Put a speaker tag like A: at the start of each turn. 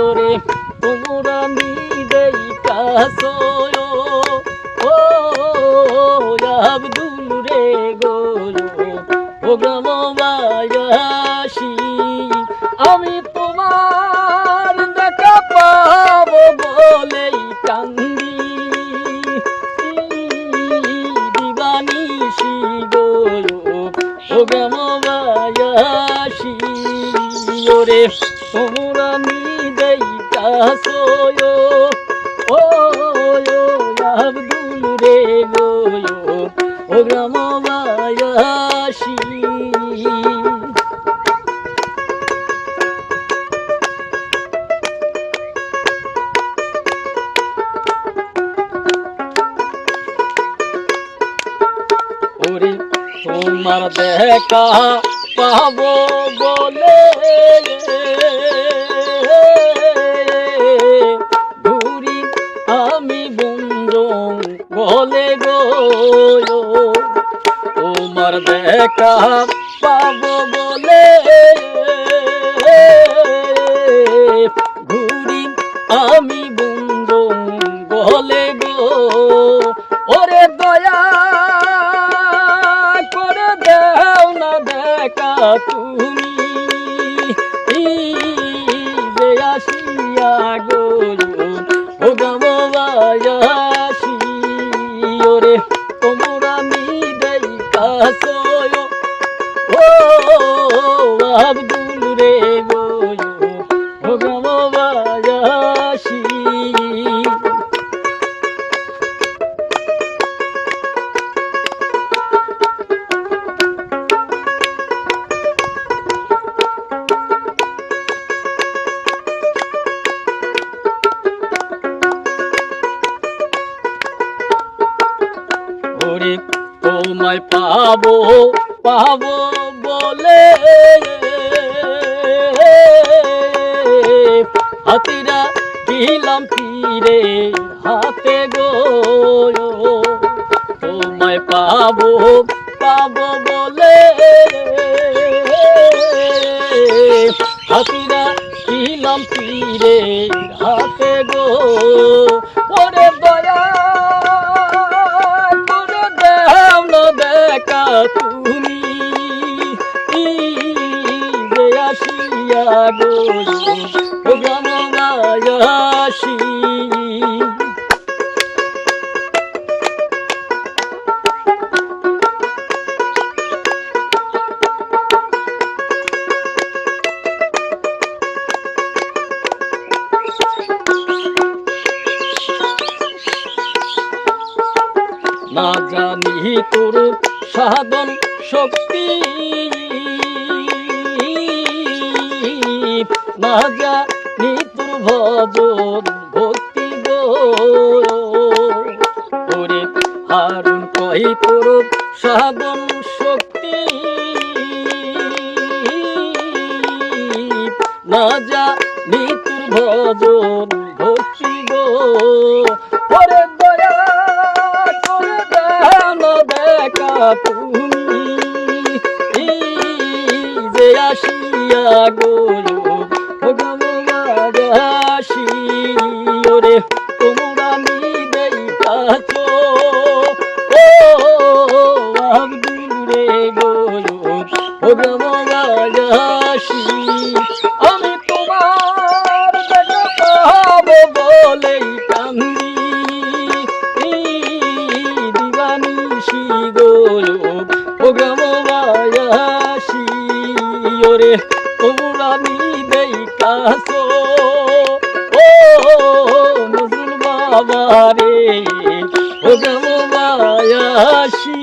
A: ওরে তোমরা নিদেই কাছয় ও আব্দুল রে গো ও গ্রামবাসী আমি তোমার দেখা পাবো বলেই কান্দি দিবানিশি গো ও গ্রামবাসী ওরে তোমরা নিদেই কাছয় ও আব্দুল রে গো ও গ্রামবাসী ওরে তোমার দেখা পাবো বলে ঘুরি আমি বন্ধু বলে গো তোমার দেখা পাবো বলে ঘুরি আমি বন্ধু বলে গো ওরে দয়া করে দাও না দেখা তুমি যে আসিয়া গো ও গ্রামবাসী ওরে তোমরা নিদেই কাছয় ও আব্দুল রে গো ও গ্রামবাসী ওরে তোমায় পাবো পাবো বলে হাতিরা দিলাম ফিরে হাতে গো তোমায় পাবো পাবো বলে হাতিরা দিলাম ফিরে হাতে গো ওরে দয়া দেখা তুমি যে আসিয়া গো গ্রামবাসী না জানি তোর সাধন শক্তি না জানি তোর ভজন ভক্তি গো ওরে হারুন কই তোর সাধন শক্তি না জানি তোর ভজন ভক্তি গো ওরে দয়া তুমি যে আসিয়া গো ও গ্রামবাসী ওরে তোমরা নিদেই কাছো ও আব্দুল রে গো ও গ্রামবাসী আমি তোমার দেখা পাবো বলেই কান্দি দিবানিশি গো ও গ্রামবাসী ওরে তোমরা নিদেই কাছো ও নজরুল বাবা রে ও গ্রামবাসী